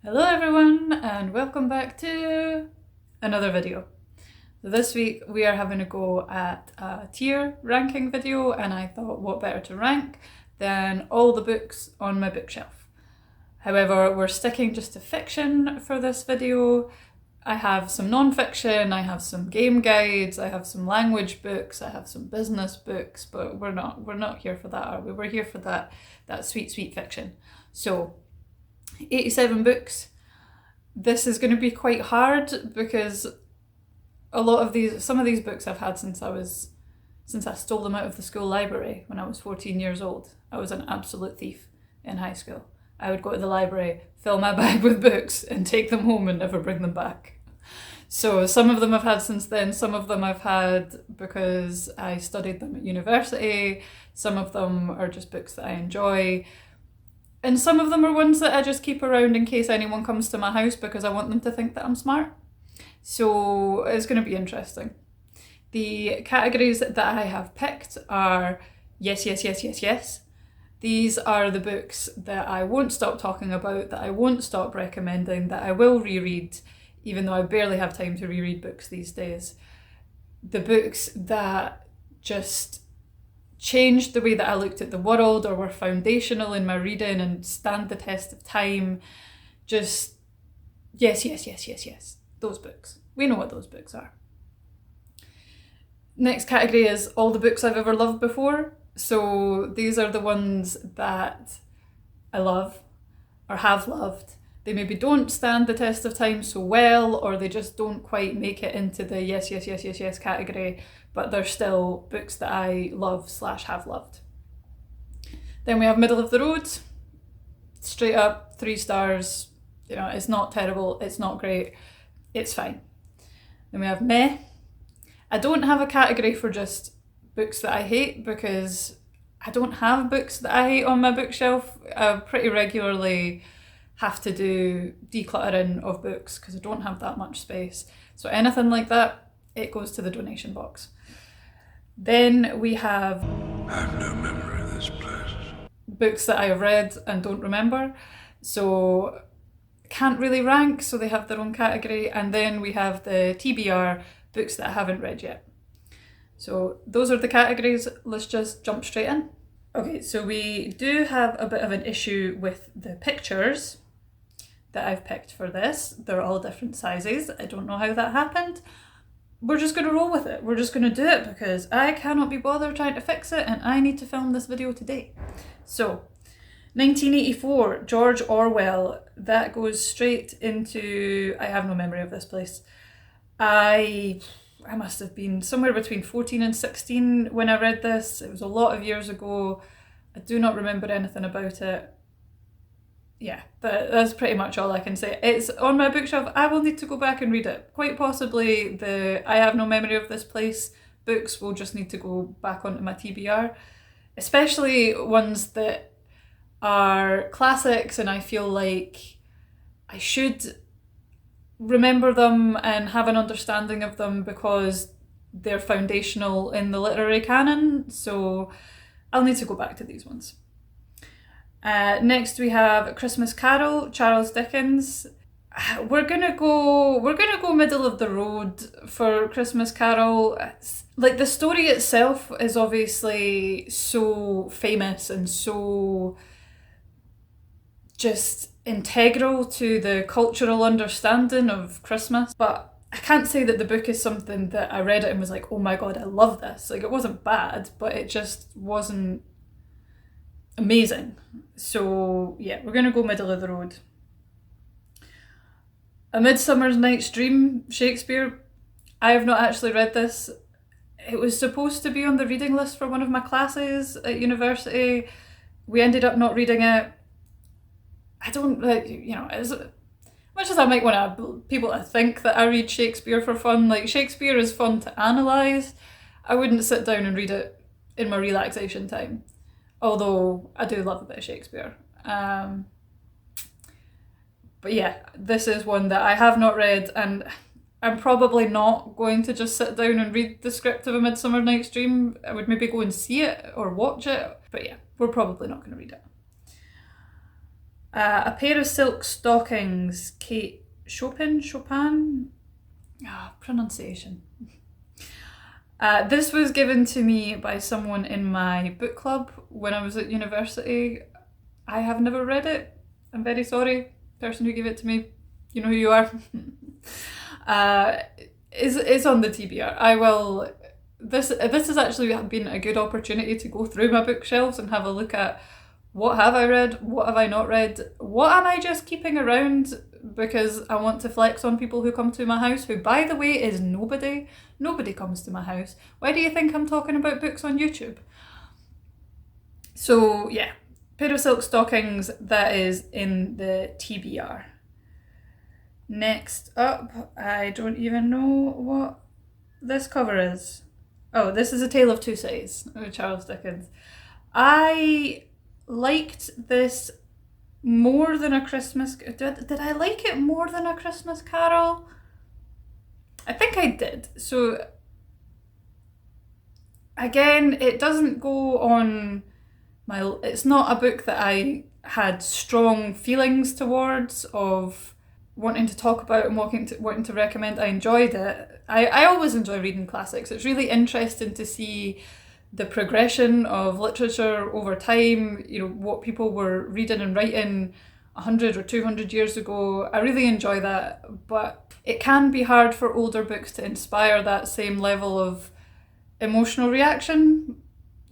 Hello everyone and welcome back to another video. So this week we are having a go at a tier ranking video, and I thought what better to rank than all the books on my bookshelf. However, we're sticking just to fiction for this video. I have some non-fiction, I have some game guides, I have some language books, I have some business books, but we're not here for that, are we? We're here for that sweet fiction. So 87 books. This is going to be quite hard because some of these books I've had since I stole them out of the school library when I was 14 years old. I was an absolute thief in high school. I would go to the library, fill my bag with books and take them home and never bring them back. So some of them I've had since then, some of them I've had because I studied them at university, some of them are just books that I enjoy. And some of them are ones that I just keep around in case anyone comes to my house because I want them to think that I'm smart. So it's going to be interesting. The categories that I have picked are yes, yes, yes, yes, yes. These are the books that I won't stop talking about, that I won't stop recommending, that I will reread, even though I barely have time to reread books these days. The books that just changed the way that I looked at the world or were foundational in my reading and stand the test of time. Just yes, yes, yes, yes, yes. Those books. We know what those books are. Next category is all the books I've ever loved before. So these are the ones that I love or have loved. They maybe don't stand the test of time so well, or they just don't quite make it into the yes, yes, yes, yes, yes category, but they're still books that I love / have loved. Then we have middle of the road, straight up 3 stars. You know, it's not terrible, it's not great, it's fine. Then we have meh. I don't have a category for just books that I hate because I don't have books that I hate on my bookshelf. I pretty regularly have to do decluttering of books because I don't have that much space. So anything like that, it goes to the donation box. Then we have I have no memory of this place. Books that I have read and don't remember. So can't really rank, so they have their own category. And then we have the TBR, books that I haven't read yet. So those are the categories. Let's just jump straight in. Okay, so we do have a bit of an issue with the pictures that I've picked for this. They're all different sizes. I don't know how that happened. We're just going to roll with it. We're just going to do it because I cannot be bothered trying to fix it and I need to film this video today. So 1984, George Orwell. That goes straight into, I have no memory of this place. I must have been somewhere between 14 and 16 when I read this. It was a lot of years ago. I do not remember anything about it. Yeah, that's pretty much all I can say. It's on my bookshelf. I will need to go back and read it. Quite possibly the I have no memory of this place books will just need to go back onto my TBR. Especially ones that are classics and I feel like I should remember them and have an understanding of them because they're foundational in the literary canon. So I'll need to go back to these ones. Next we have Christmas Carol, Charles Dickens. We're gonna go middle of the road for Christmas Carol. Like the story itself is obviously so famous and so just integral to the cultural understanding of Christmas, but I can't say that the book is something that I read it and was like, oh my god, I love this. Like, it wasn't bad, but it just wasn't amazing. So yeah, we're gonna go middle of the road. A Midsummer Night's Dream, Shakespeare. I have not actually read this. It was supposed to be on the reading list for one of my classes at university. We ended up not reading it. I don't, as much as I might want people to think that I read Shakespeare for fun, like Shakespeare is fun to analyse. I wouldn't sit down and read it in my relaxation time. Although I do love a bit of Shakespeare. But yeah, this is one that I have not read, and I'm probably not going to just sit down and read the script of A Midsummer Night's Dream. I would maybe go and see it or watch it. But yeah, we're probably not going to read it. A pair of silk stockings, Kate Chopin? Pronunciation. This was given to me by someone in my book club when I was at university. I have never read it. I'm very sorry, person who gave it to me. You know who you are. It's on the TBR. I will. This has actually been a good opportunity to go through my bookshelves and have a look at what have I read, what have I not read, what am I just keeping around because I want to flex on people who come to my house, who by the way is nobody. Nobody comes to my house. Why do you think I'm talking about books on YouTube? So yeah, pair of silk stockings, that is in the TBR. Next up, I don't even know what this cover is. Oh, this is A Tale of Two Cities, Charles Dickens. I liked this more than A Christmas... Did I like it more than A Christmas Carol? I think I did. So, again, it doesn't go on my... It's not a book that I had strong feelings towards of wanting to talk about and wanting to recommend. I enjoyed it. I always enjoy reading classics. It's really interesting to see the progression of literature over time, you know, what people were reading and writing 100 or 200 years ago. I really enjoy that, but it can be hard for older books to inspire that same level of emotional reaction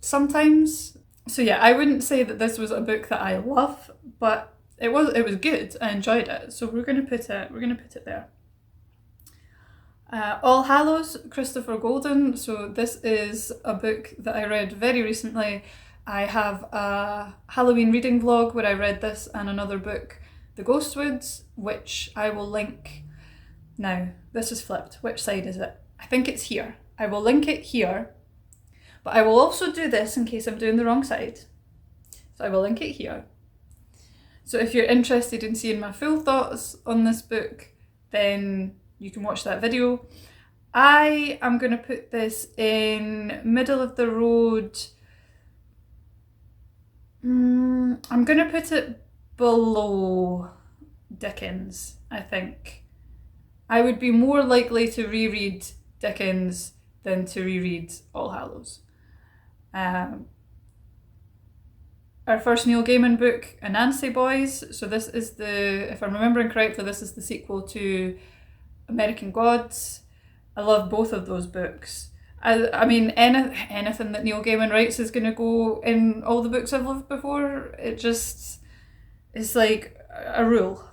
sometimes. So yeah, I wouldn't say that this was a book that I love, but it was good. I enjoyed it. So we're gonna put it there. All Hallows, Christopher Golden. So this is a book that I read very recently. I have a Halloween reading vlog where I read this and another book, The Ghostwoods, which I will link. Now, this is flipped. Which side is it? I think it's here. I will link it here, but I will also do this in case I'm doing the wrong side. So I will link it here. So if you're interested in seeing my full thoughts on this book, then you can watch that video. I am going to put this in middle of the road. I'm going to put it below Dickens, I think. I would be more likely to reread Dickens than to reread All Hallows. Our first Neil Gaiman book, Anansi Boys. So this is if I'm remembering correctly, this is the sequel to American Gods. I love both of those books. I mean, anything that Neil Gaiman writes is going to go in all the books I've loved before. It's like a rule.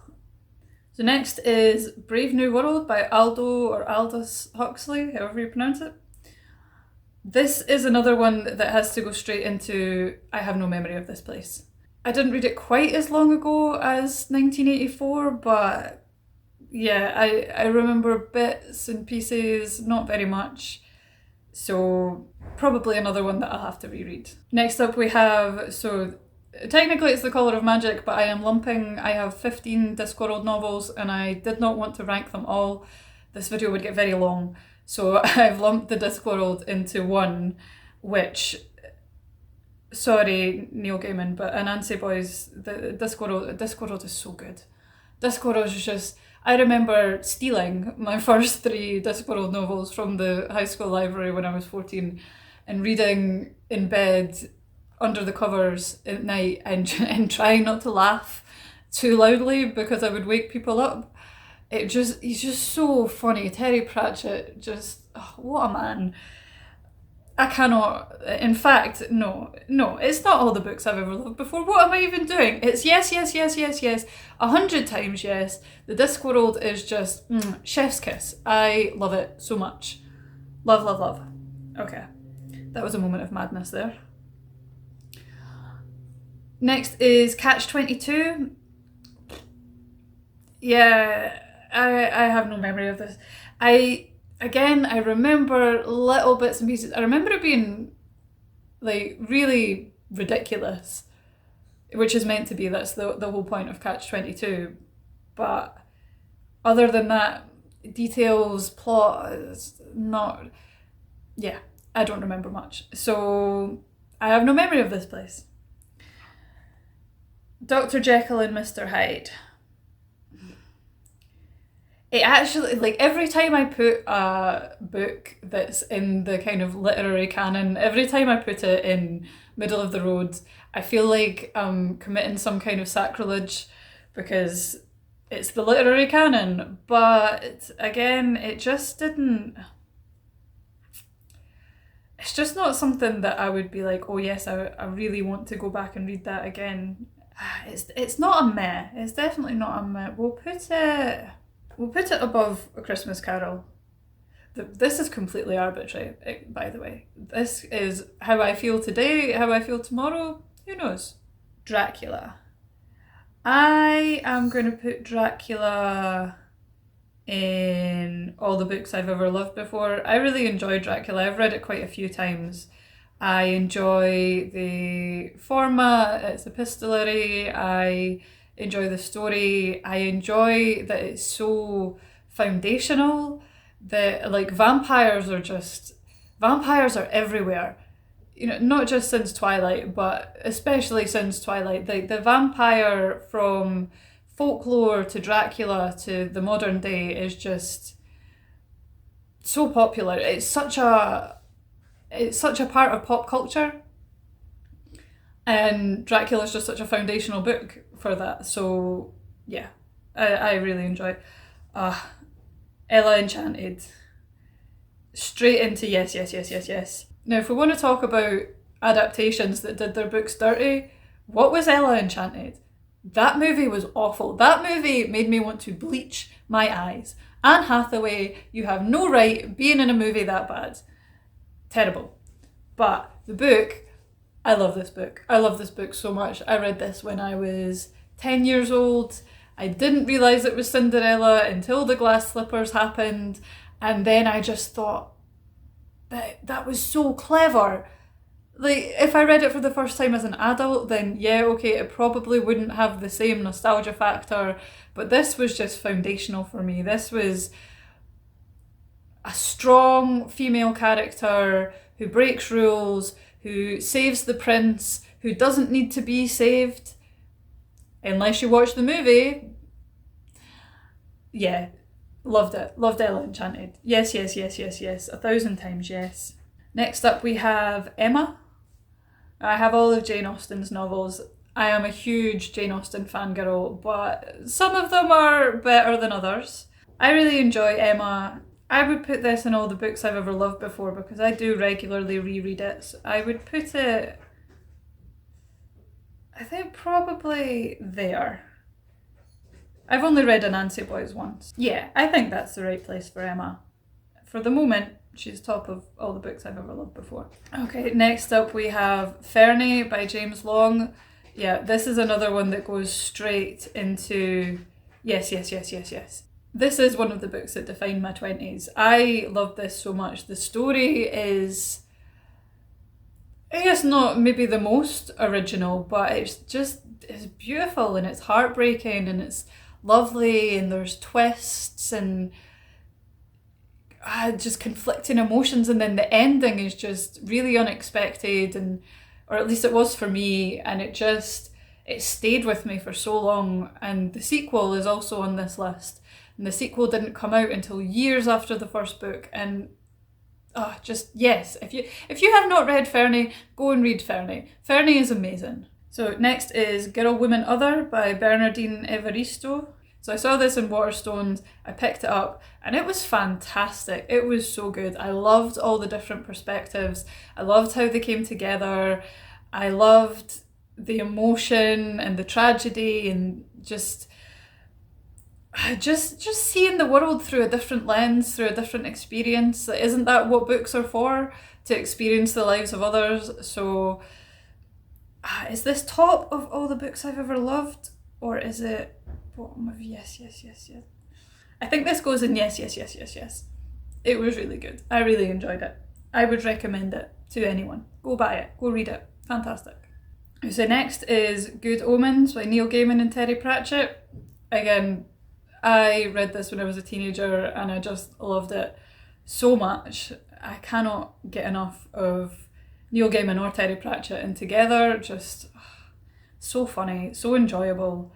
So next is Brave New World by Aldous Huxley, however you pronounce it. This is another one that has to go straight into I have no memory of this place. I didn't read it quite as long ago as 1984, but yeah, I remember bits and pieces, not very much. So probably another one that I'll have to reread. Next up we have, so technically it's The Colour of Magic, but I have 15 Discworld novels and I did not want to rank them all. This video would get very long. So I've lumped the Discworld into one, which, sorry Neil Gaiman, but Anansi Boys, the Discworld is so good. Discworld is just, I remember stealing my first 3 Discworld novels from the high school library when I was 14 and reading in bed under the covers at night and trying not to laugh too loudly because I would wake people up. He's just so funny. Terry Pratchett, just, oh, what a man. I cannot, in fact, no, it's not all the books I've ever loved before. What am I even doing? It's yes, 100 times yes. The Discworld is just, chef's kiss. I love it so much. Love. Okay, that was a moment of madness there. Next is Catch-22. Yeah, I have no memory of this. I remember little bits and pieces. I remember it being like really ridiculous, which is meant to be. That's the whole point of Catch-22. But other than that, details, plot, is not... Yeah, I don't remember much. So I have no memory of this place. Dr. Jekyll and Mr. Hyde. It actually, like, every time I put a book that's in the kind of literary canon, every time I put it in middle of the road, I feel like I'm committing some kind of sacrilege because it's the literary canon. But again, it just didn't. It's just not something that I would be like, oh yes, I really want to go back and read that again. It's not a meh. It's definitely not a meh. We'll put it above A Christmas Carol. This is completely arbitrary, by the way. This is how I feel today, how I feel tomorrow, who knows? Dracula. I am going to put Dracula in all the books I've ever loved before. I really enjoy Dracula. I've read it quite a few times. I enjoy the format, it's epistolary, I enjoy the story, I enjoy that it's so foundational, that like vampires are everywhere. You know, not just since Twilight, but especially since Twilight. Like the vampire from folklore to Dracula to the modern day is just so popular. It's such a part of pop culture, and Dracula is just such a foundational book for that. So yeah, I really enjoy it. Ella Enchanted, straight into yes, yes, yes, yes, yes. Now, if we want to talk about adaptations that did their books dirty, what was Ella Enchanted? That movie was awful. That movie made me want to bleach my eyes. Anne Hathaway, you have no right being in a movie that bad. Terrible. But the book, I love this book. I love this book so much. I read this when I was 10 years old. I didn't realise it was Cinderella until the glass slippers happened. And then I just thought, that was so clever. Like, if I read it for the first time as an adult, then yeah, okay, it probably wouldn't have the same nostalgia factor. But this was just foundational for me. This was a strong female character who breaks rules, who saves the prince, who doesn't need to be saved. Unless you watch the movie. Yeah, loved it. Loved Ella Enchanted. Yes, yes, yes, yes, yes. 1,000 times yes. Next up we have Emma. I have all of Jane Austen's novels. I am a huge Jane Austen fangirl, but some of them are better than others. I really enjoy Emma. I would put this in all the books I've ever loved before because I do regularly reread it. So I would put it, I think, probably there. I've only read Anansi Boys once. Yeah, I think that's the right place for Emma. For the moment, she's top of all the books I've ever loved before. Okay, next up we have Fernie by James Long. Yeah, this is another one that goes straight into yes, yes, yes, yes, yes. This is one of the books that defined my 20s. I love this so much. The story is, I guess, not maybe the most original, but it's beautiful and it's heartbreaking and it's lovely and there's twists and just conflicting emotions, and then the ending is just really unexpected, and or at least it was for me, and it stayed with me for so long. And the sequel is also on this list, and the sequel didn't come out until years after the first book, and just yes, if you have not read Fernie, go and read Fernie. Fernie is amazing. So next is Girl, Woman, Other by Bernardine Evaristo. So I saw this in Waterstones, I picked it up, and it was fantastic. It was so good. I loved all the different perspectives. I loved how they came together. I loved the emotion and the tragedy and just seeing the world through a different lens, through a different experience. Isn't that what books are for? To experience the lives of others. So is this top of all the books I've ever loved? Or is it bottom of yes, yes, yes, yes? I think this goes in yes, yes, yes, yes, yes. It was really good. I really enjoyed it. I would recommend it to anyone. Go buy it. Go read it. Fantastic. So next is Good Omens by Neil Gaiman and Terry Pratchett. Again, I read this when I was a teenager and I just loved it so much. I cannot get enough of Neil Gaiman or Terry Pratchett, and together just So funny, so enjoyable.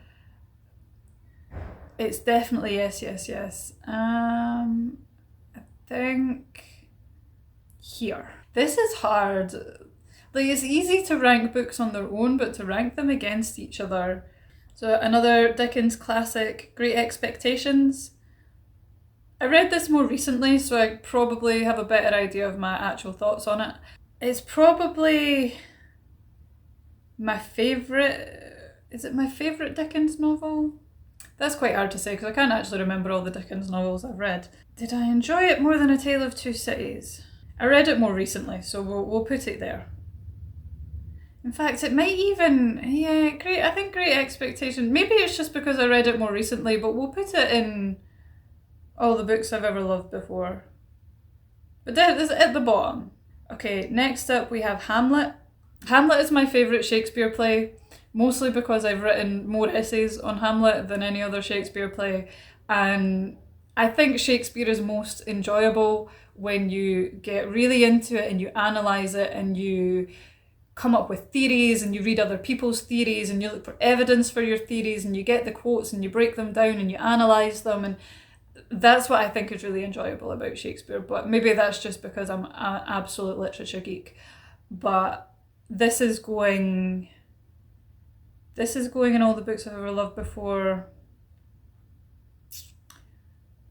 It's definitely yes, yes, yes. I think here. This is hard. Like, it's easy to rank books on their own, but to rank them against each other. So another Dickens classic, Great Expectations. I read this more recently, so I probably have a better idea of my actual thoughts on it. It's probably my favourite. Is it my favourite Dickens novel? That's quite hard to say because I can't actually remember all the Dickens novels I've read. Did I enjoy it more than A Tale of Two Cities? I read it more recently, so we'll put it there. In fact, it might even, I think Great Expectations. Maybe it's just because I read it more recently, but we'll put it in all the books I've ever loved before. But this is at the bottom. Okay, next up we have Hamlet. Hamlet is my favourite Shakespeare play, mostly because I've written more essays on Hamlet than any other Shakespeare play, and I think Shakespeare is most enjoyable when you get really into it and you analyse it and you come up with theories and you read other people's theories and you look for evidence for your theories and you get the quotes and you break them down and you analyse them, and that's what I think is really enjoyable about Shakespeare. But maybe that's just because I'm an absolute literature geek. But this is going in all the books I've ever loved before.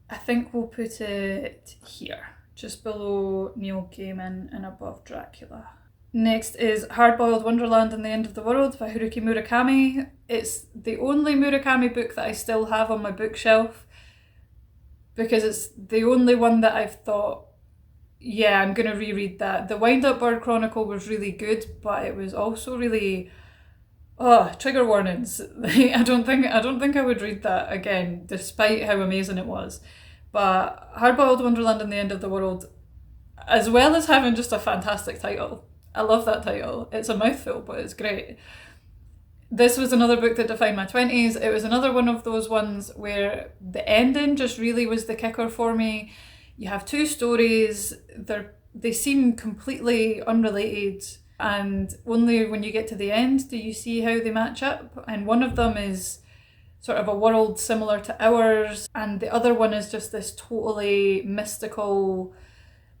I think we'll put it here, just below Neil Gaiman and above Dracula. Next is Hard-Boiled Wonderland and the End of the World by Haruki Murakami. It's the only Murakami book that I still have on my bookshelf because it's the only one that I've thought, yeah, I'm going to reread that. The Wind-Up Bird Chronicle was really good, but it was also really, trigger warnings. I don't think I would read that again, despite how amazing it was. But Hard-Boiled Wonderland and the End of the World, as well as having just a fantastic title. I love that title. It's a mouthful, but it's great. This was another book that defined my 20s. It was another one of those ones where the ending just really was the kicker for me. You have two stories, they seem completely unrelated, and only when you get to the end do you see how they match up. And one of them is sort of a world similar to ours, and the other one is just this totally mystical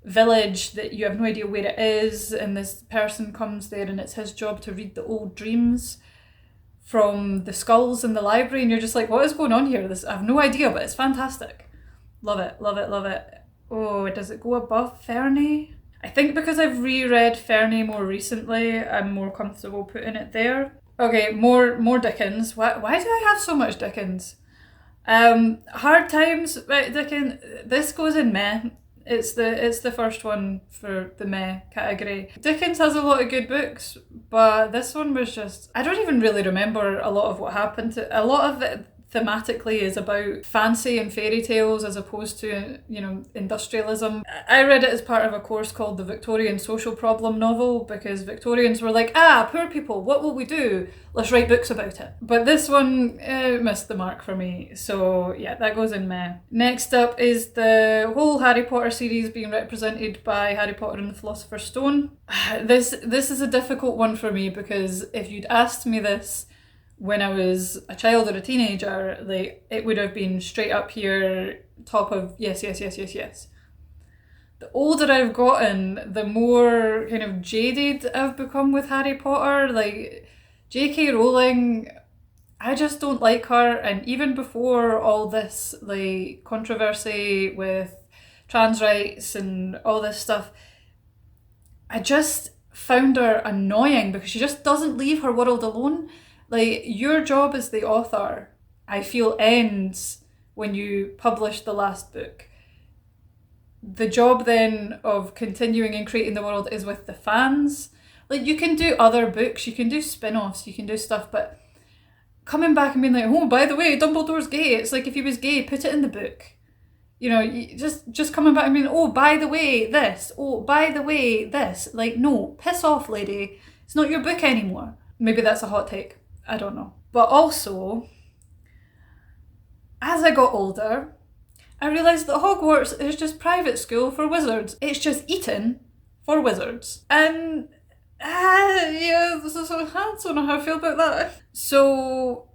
village that you have no idea where it is, and this person comes there and it's his job to read the old dreams from the skulls in the library, and you're just like, what is going on here? I have no idea, but it's fantastic. Love it, love it, love it. Oh, does it go above Fernie? I think because I've reread Fernie more recently, I'm more comfortable putting it there. Okay, more Dickens. Why do I have so much Dickens? Hard Times by Dickens. This goes in meh. It's the first one for the meh category. Dickens has a lot of good books, but this one was just, I don't even really remember a lot of what happened. A lot of it thematically is about fancy and fairy tales as opposed to, industrialism. I read it as part of a course called the Victorian Social Problem novel because Victorians were like, poor people, what will we do? Let's write books about it. But this one missed the mark for me, so yeah, that goes in meh. Next up is the whole Harry Potter series being represented by Harry Potter and the Philosopher's Stone. This is a difficult one for me because if you'd asked me this when I was a child or a teenager, like, it would have been straight up here, top of yes, yes, yes, yes, yes. The older I've gotten, the more kind of jaded I've become with Harry Potter. Like, J.K. Rowling, I just don't like her, and even before all this like controversy with trans rights and all this stuff, I just found her annoying because she just doesn't leave her world alone. Like, your job as the author, I feel, ends when you publish the last book. The job then of continuing and creating the world is with the fans. Like, you can do other books, you can do spin-offs, you can do stuff, but coming back and being like, oh, by the way, Dumbledore's gay. It's like, if he was gay, put it in the book. Just coming back and being, oh, by the way, this. Oh, by the way, this. Like, no, piss off, lady. It's not your book anymore. Maybe that's a hot take. I don't know. But also, as I got older, I realised that Hogwarts is just private school for wizards. It's just Eton for wizards. And Yeah, I don't know how I feel about that. So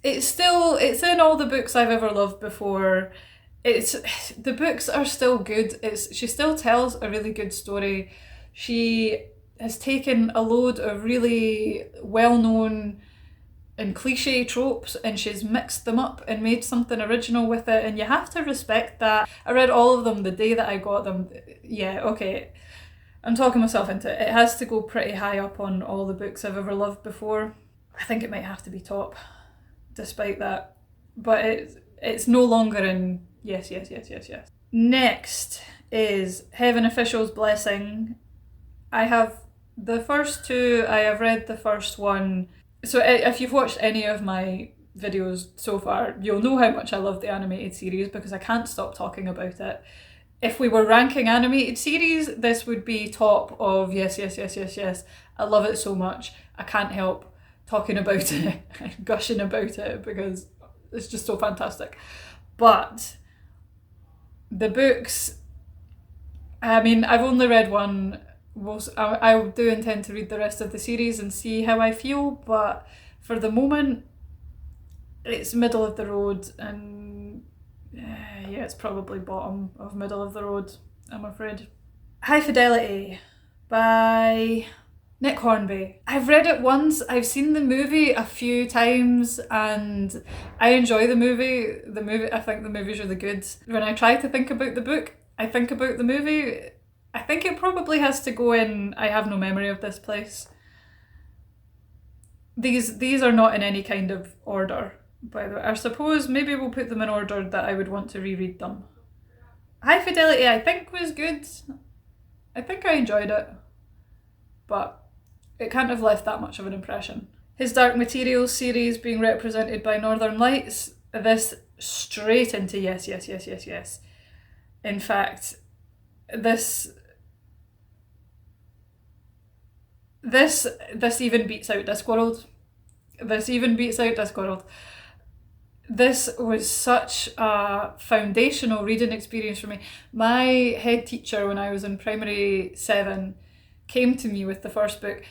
it's in all the books I've ever loved before. The books are still good. She still tells a really good story. She has taken a load of really well-known and cliche tropes and she's mixed them up and made something original with it, and you have to respect that. I read all of them the day that I got them. Yeah, okay. I'm talking myself into it. It has to go pretty high up on all the books I've ever loved before. I think it might have to be top, despite that. But it's no longer in yes. Next is Heaven Official's Blessing. I have the first two, I have read the first one. So if you've watched any of my videos so far, you'll know how much I love the animated series because I can't stop talking about it. If we were ranking animated series, this would be top of yes. I love it so much. I can't help talking about it and gushing about it because it's just so fantastic. But the books, I mean, I've only read one. I do intend to read the rest of the series and see how I feel, but for the moment, it's middle of the road, and yeah, it's probably bottom of middle of the road, I'm afraid. High Fidelity by Nick Hornby. I've read it once, I've seen the movie a few times, and I enjoy the movie. I think the movie's really good. When I try to think about the book, I think about the movie. I think it probably has to go in I have no memory of this place. These are not in any kind of order, by the way. I suppose maybe we'll put them in order that I would want to reread them. High Fidelity I think was good. I think I enjoyed it. But it can't have left that much of an impression. His Dark Materials series being represented by Northern Lights. This straight into yes. In fact, this even beats out Discworld. This was such a foundational reading experience for me. My head teacher when I was in primary 7 came to me with the first book,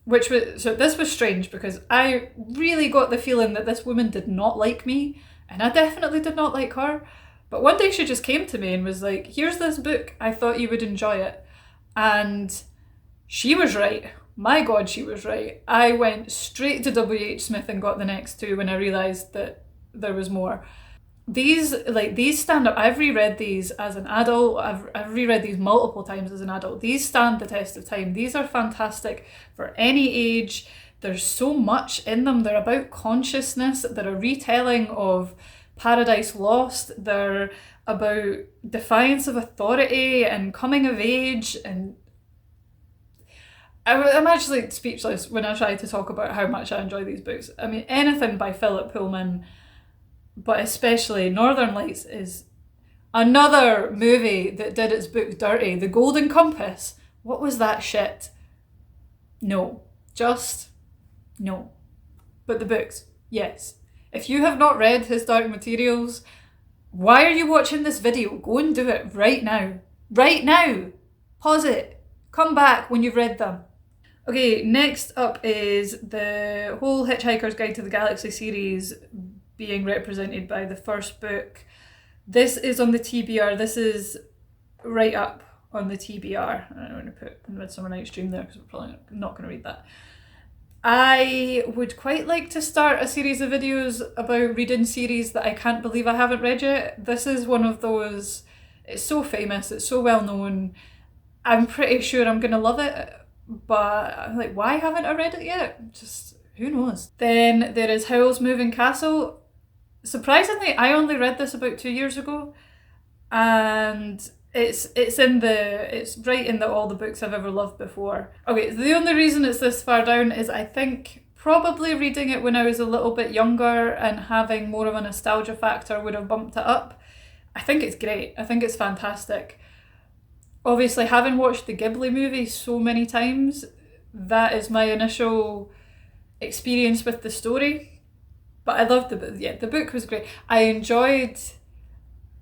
this was strange because I really got the feeling that this woman did not like me, and I definitely did not like her. But one day she just came to me and was like, here's this book, I thought you would enjoy it. And she was right. My God, she was right. I went straight to W.H. Smith and got the next two when I realised that there was more. These stand up. I've reread these as an adult. I've reread these multiple times as an adult. These stand the test of time. These are fantastic for any age. There's so much in them. They're about consciousness. They're a retelling of Paradise Lost. They're about defiance of authority and coming of age, and I'm actually speechless when I try to talk about how much I enjoy these books. I mean, anything by Philip Pullman, but especially Northern Lights is another movie that did its book dirty. The Golden Compass. What was that shit? No. Just no. But the books, yes. If you have not read His Dark Materials, why are you watching this video? Go and do it right now. Right now! Pause it. Come back when you've read them. Okay, next up is the whole Hitchhiker's Guide to the Galaxy series being represented by the first book. This is on the TBR. This is right up on the TBR. I'm going to put Midsummer Night's Dream there because we're probably not going to read that. I would quite like to start a series of videos about reading series that I can't believe I haven't read yet. This is one of those, it's so famous, it's so well known. I'm pretty sure I'm going to love it, but I'm like, why haven't I read it yet? Just, who knows? Then there is Howl's Moving Castle. Surprisingly, I only read this about 2 years ago, and it's right in the all the books I've ever loved before. Okay, the only reason it's this far down is I think probably reading it when I was a little bit younger and having more of a nostalgia factor would have bumped it up. I think it's great. I think it's fantastic. Obviously, having watched the Ghibli movie so many times, that is my initial experience with the story. But I loved the book was great. I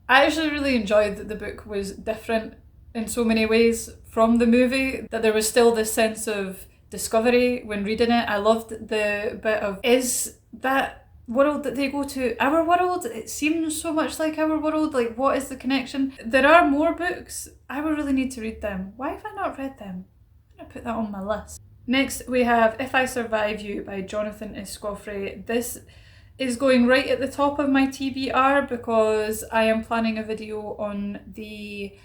actually really enjoyed that the book was different in so many ways from the movie, that there was still this sense of discovery when reading it. I loved the bit of, is that world that they go to our world? It seems so much like our world. Like, what is the connection? There are more books. I would really need to read them. Why have I not read them? I'm going to put that on my list. Next we have If I Survive You by Jonathan Escoffery. This is going right at the top of my TBR because I am planning a video on the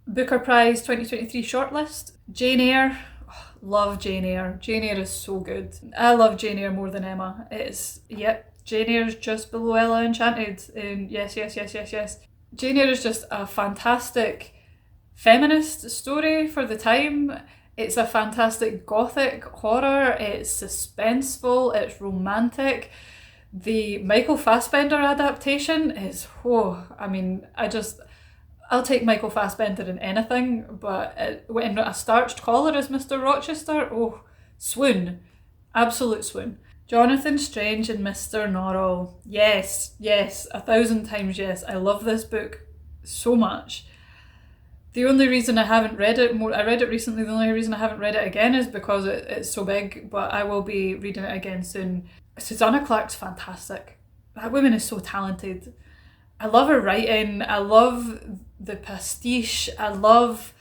Booker Prize 2023 shortlist. Jane Eyre. Oh, love Jane Eyre. Jane Eyre is so good. I love Jane Eyre more than Emma. It's, yep, Jane Eyre's just below Ella Enchanted. And yes. Jane Eyre is just a fantastic feminist story for the time. It's a fantastic gothic horror. It's suspenseful. It's romantic. The Michael Fassbender adaptation is, I'll take Michael Fassbender in anything, but in A Starched Collar as Mr. Rochester, oh, swoon. Absolute swoon. Jonathan Strange and Mr. Norrell. Yes, 1,000 times yes. I love this book so much. The only reason I haven't read it I read it recently, the only reason I haven't read it again is because it's so big, but I will be reading it again soon. Susanna Clarke's fantastic. That woman is so talented. I love her writing, I love the pastiche, I love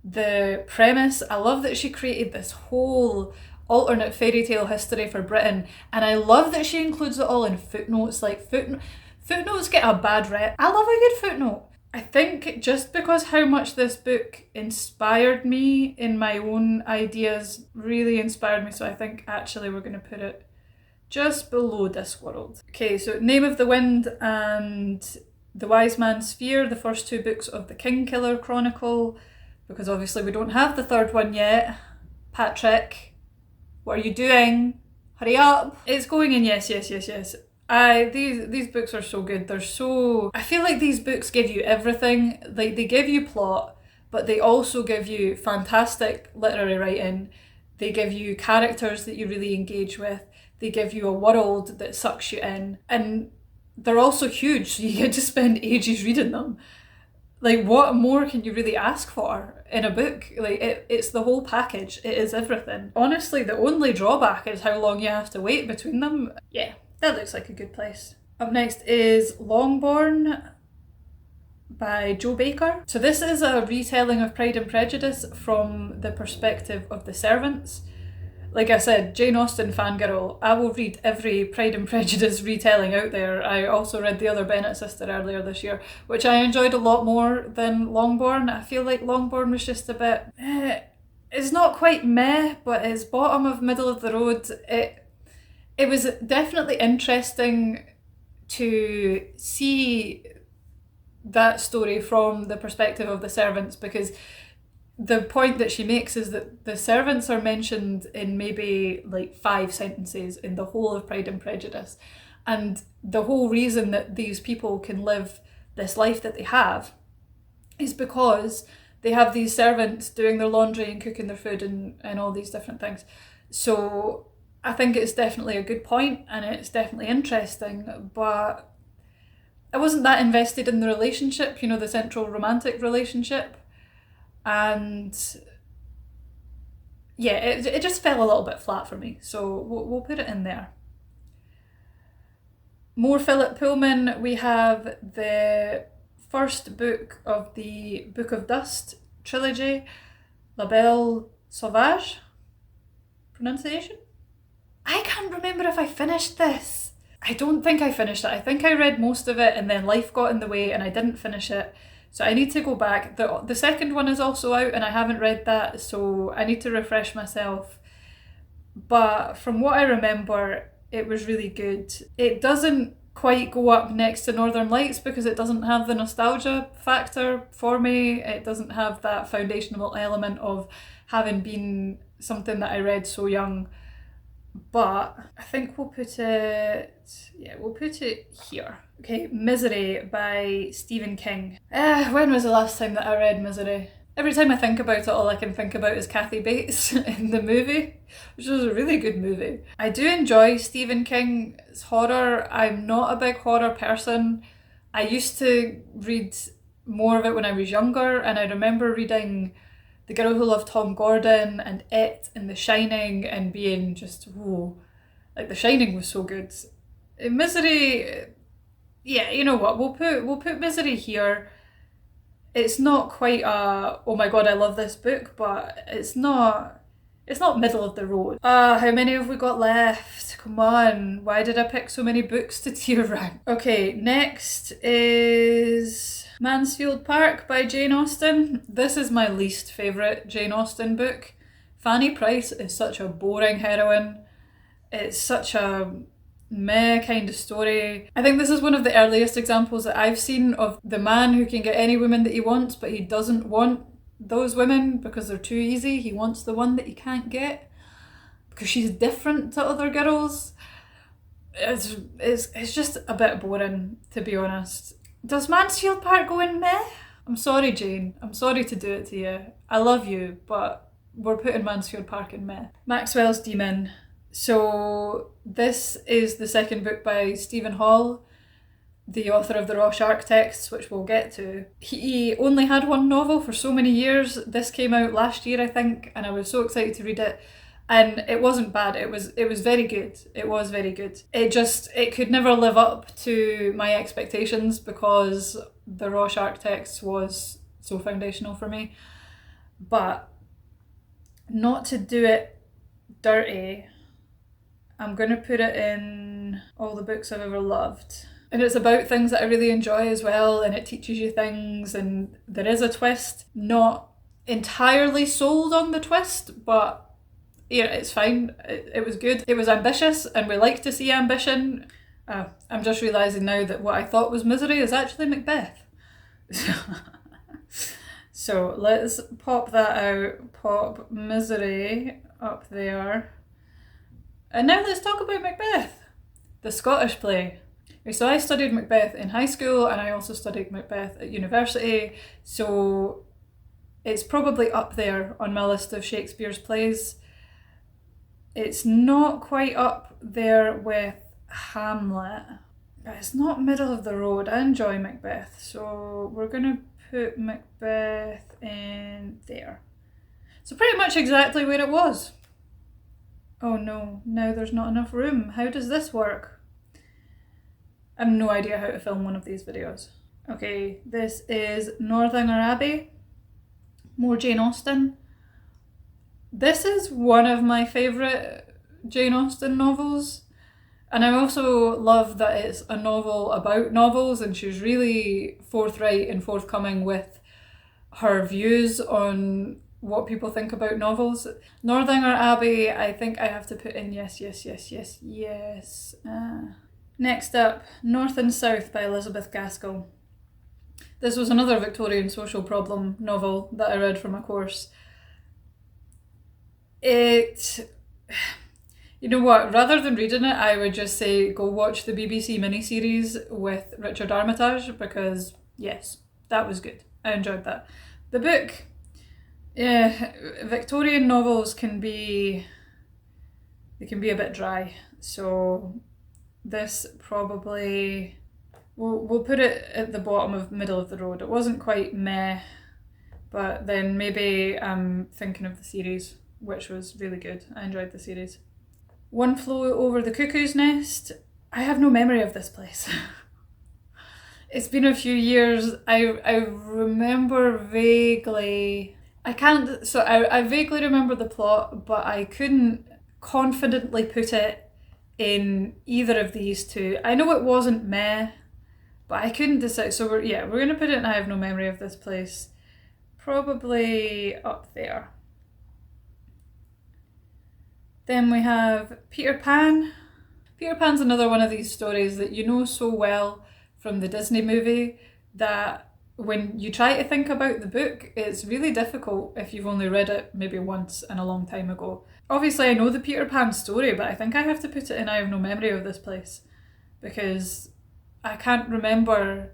the premise, I love that she created this whole alternate fairy tale history for Britain, and I love that she includes it all in footnotes. Like, footnotes get a bad rep. I love a good footnote. I think just because how much this book inspired me in my own ideas, really inspired me, so I think actually we're going to put it just below Discworld. Okay, so Name of the Wind and The Wise Man's Fear, the first two books of the Kingkiller Chronicle, because obviously we don't have the third one yet. Patrick, what are you doing? Hurry up! It's going in yes. These books are so good. I feel like these books give you everything. Like, they give you plot, but they also give you fantastic literary writing. They give you characters that you really engage with. They give you a world that sucks you in. And they're also huge, so you get to spend ages reading them. Like, what more can you really ask for in a book? Like, it's the whole package. It is everything. Honestly, the only drawback is how long you have to wait between them. Yeah. That looks like a good place. Up next is Longbourn by Jo Baker. So this is a retelling of Pride and Prejudice from the perspective of the servants. Like I said, Jane Austen fangirl. I will read every Pride and Prejudice retelling out there. I also read The Other Bennet Sister earlier this year, which I enjoyed a lot more than Longbourn. I feel like Longbourn was just a bit... it's not quite meh, but it's bottom of middle of the road. It was definitely interesting to see that story from the perspective of the servants, because the point that she makes is that the servants are mentioned in maybe like 5 sentences in the whole of Pride and Prejudice. And the whole reason that these people can live this life that they have is because they have these servants doing their laundry and cooking their food and all these different things. So I think it's definitely a good point and it's definitely interesting, but I wasn't that invested in the relationship, you know, the central romantic relationship. And yeah, it just fell a little bit flat for me, so we'll put it in there. More Philip Pullman. We have the first book of the Book of Dust trilogy, La Belle Sauvage. Pronunciation? I can't remember if I finished this. I don't think I finished it. I think I read most of it and then life got in the way and I didn't finish it. So I need to go back. The second one is also out and I haven't read that, so I need to refresh myself. But from what I remember, it was really good. It doesn't quite go up next to Northern Lights because it doesn't have the nostalgia factor for me. It doesn't have that foundational element of having been something that I read so young. But I think we'll put it here. Okay, Misery by Stephen King. When was the last time that I read Misery? Every time I think about it, all I can think about is Kathy Bates in the movie, which was a really good movie. I do enjoy Stephen King's horror. I'm not a big horror person. I used to read more of it when I was younger, and I remember reading the girl who loved Tom Gordon and It and The Shining and being just, whoa, like The Shining was so good. Misery, yeah, you know what, we'll put Misery here. It's not quite a, oh my god, I love this book, but it's not middle of the road. How many have we got left? Come on, why did I pick so many books to tier rank? Okay, next is Mansfield Park by Jane Austen. This is my least favourite Jane Austen book. Fanny Price is such a boring heroine. It's such a meh kind of story. I think this is one of the earliest examples that I've seen of the man who can get any woman that he wants, but he doesn't want those women because they're too easy. He wants the one that he can't get because she's different to other girls. It's just a bit boring, to be honest. Does Mansfield Park go in meh? I'm sorry, Jane. I'm sorry to do it to you. I love you, but we're putting Mansfield Park in meh. Maxwell's Demon. So this is the second book by Stephen Hall, the author of the Rorschach texts, which we'll get to. He only had one novel for so many years. This came out last year, I think, and I was so excited to read it. And it wasn't bad. It was very good. It was very good. It could never live up to my expectations because the Rorschach text was so foundational for me. But not to do it dirty, I'm going to put it in all the books I've ever loved. And it's about things that I really enjoy as well, and it teaches you things, and there is a twist. Not entirely sold on the twist, but yeah, it's fine. It was good. It was ambitious, and we like to see ambition. I'm just realising now that what I thought was Misery is actually Macbeth. So let's pop that out. Pop Misery up there. And now let's talk about Macbeth, the Scottish play. So I studied Macbeth in high school, and I also studied Macbeth at university, so it's probably up there on my list of Shakespeare's plays. It's not quite up there with Hamlet, but it's not middle of the road. I enjoy Macbeth, so we're going to put Macbeth in there. So pretty much exactly where it was. Oh no, now there's not enough room. How does this work? I have no idea how to film one of these videos. Okay, this is Northanger Abbey, more Jane Austen. This is one of my favourite Jane Austen novels, and I also love that it's a novel about novels, and she's really forthright and forthcoming with her views on what people think about novels. Northanger Abbey, I think I have to put in yes. Next up, North and South by Elizabeth Gaskell. This was another Victorian social problem novel that I read for my course. You know what, rather than reading it, I would just say go watch the BBC miniseries with Richard Armitage, because yes, that was good. I enjoyed that. The book, yeah, Victorian novels can be a bit dry, so this probably, we'll put it at the bottom of middle of the road. It wasn't quite meh, but then maybe I'm thinking of the series, which was really good. I enjoyed the series. One Flew Over the Cuckoo's Nest. I have no memory of this place. It's been a few years. I remember vaguely. I vaguely remember the plot, but I couldn't confidently put it in either of these two. I know it wasn't meh, but I couldn't decide. So we're gonna put it in I have no memory of this place. Probably up there. Then we have Peter Pan. Peter Pan's another one of these stories that you know so well from the Disney movie that when you try to think about the book, it's really difficult if you've only read it maybe once and a long time ago. Obviously I know the Peter Pan story, but I think I have to put it in I have no memory of this place because I can't remember